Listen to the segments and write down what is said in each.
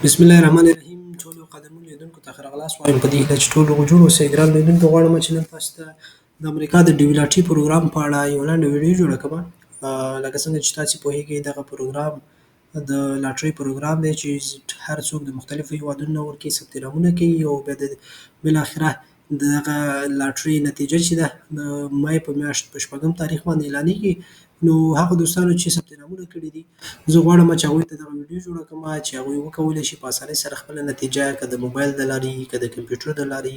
بسم الله الرحمن الرحیم. ټولو قدرمنو لیدونکو ته ښه راغلاست وایم. په دې هیله چې ټول روغ جوړ اوسئ. ګران لیدونکو، غواړم چې نن تاسو ته د امریکا د ډي وي لاټرۍ پروګرام په اړه یوه لنډه ویډیو جوړه کړمه. لکه څنګه چې تاسې پوهېږئ، دغه پروګرام د لاټرۍ پروګرام دی چې هر څوک د مختلفو هېوادونو نه ورکې ثبت نامونه کوي او بیا د بالاخره دغه لاټرۍ نتیجه چې ده د مای په میاشت په 6 تاریخ باندې اعلانېږي. نو هغو دوستانو چې ثبت نامونه کړي دي، زه غواړم چې هغوی ته دغه ویډیو جوړه کړم چې هغوی وکولی شي په اسانۍ سره خپله نتیجه که د موبایل د لارې که د کمپیوټر د لارې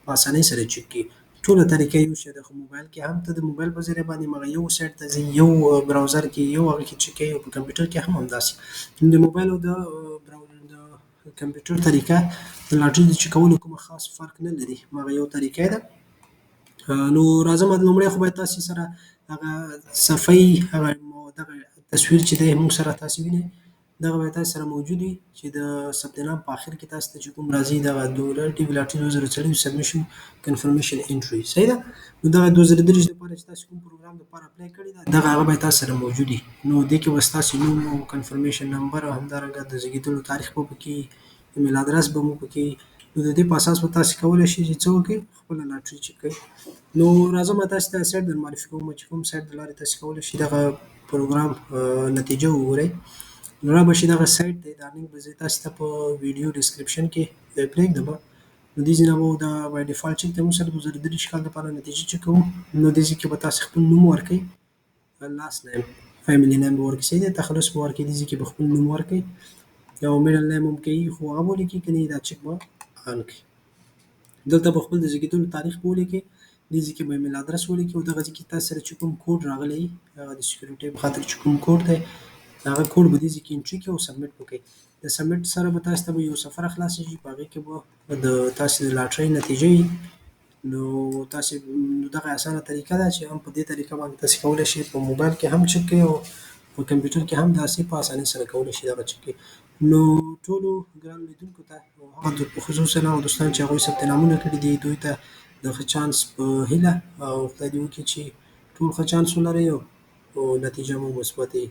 په اسانۍ سره چک کړي. ټوله طریقه یو شی ده، خو موبایل کې هم ته د موبایل په ذریعه باندې مغه یو سایټ ته ځې، یو براوزر کې یو هغه کې چک کوې، او په کمپیوټر کې هم همداسې. د موبایل او د کمپیوټر طریقه د لاټرۍ د چکولو کومه خاص فرق نه لري، مغه یو طریقه ده. نو راځم، لومړی خو باید تاسې سره هغه صفحې هغه دغه تصویر چې دی موږ سره تاسې وینئ، دغه باید تاسې سره موجود وي چې د ثبت نام په آخر کې تاسې ته چې کوم راځي دغه ډي وي لاټرۍ 2024 سبمیشن کنفرمیشن انټري، صحیح ده. نو دغه 2023 لپاره چې تاسې کوم پروګرام لپاره اپلای کړی ده، دغه هغه باید تاسې سره موجود وي. نو دې کې به ستاسې نوم او کنفرمیشن نمبر او همدارنګه د زیږېدلو تاریخ به پکې وي، ایمیل ادرس به مو پکې وي. نو د دې په اساس به تاسې کولی شئ چې څه وکړئ، خپله لاټرۍ چک کړئ. نو راځم تاسې ته سایټ در معرفي کوم چې کوم سایټ د لارې تاسې کولی شئ دغه پروګرام نتیجه وګورئ. نو رابه شي دغه سایټ دی، دا لینک به زه تاسې ته په ویډیو ډسکرپشن کې پرېږدمه. نو دې ځای نه به دا بای ډیفالټ چک دی، موږ سره د 2023 کال لپاره نتیجه چک کوو. نو دې ځای کې به تاسې خپل نوم ورکړئ، لاست نیم، فیملی نیم به ورکړئ، صحیح دی، تخلص به ورکړئ. دې ځای کې به خپل نوم ورکړئ، او میډل نیم هم کوي خو هغه به ولیکئ، که نه دا چک به آن کړئ. دلته به خپل د زیږېدلو تاریخ به ولیکئ، دې ځای کې به ایمیل ادرس ولیکئ، او دغه ځای کې تاسو سره چې کوم کوډ راغلی وي، هغه د سکیورټۍ په خاطر چې کوم کوډ دی، هغه کوډ به دې ځای کې انټري کړئ او سبمیټ وکړئ. د سبمیټ سره به تاسو ته یو صفحه راخلاصېږي، په هغې کې به د تاسې د لاټرۍ نتیجه وي. نو تاسې دغه اسانه طریقه ده چې هم په دې طریقه باندې تاسې کولی شئ په موبایل کې هم چک کړئ او په کمپیوټر کې هم داسې په اسانۍ سره کولی شئ دغه چک کړئ. نو ټولو ګرانو لیدونکو ته، هغه خصوصا هغه دوستان چې هغوی ثبت نامونه کړي دي، دوی ته د ښه چانس په هیله، او خدای دې وکړي چې ټول ښه چانس ولرئ او نتیجه مو مثبتې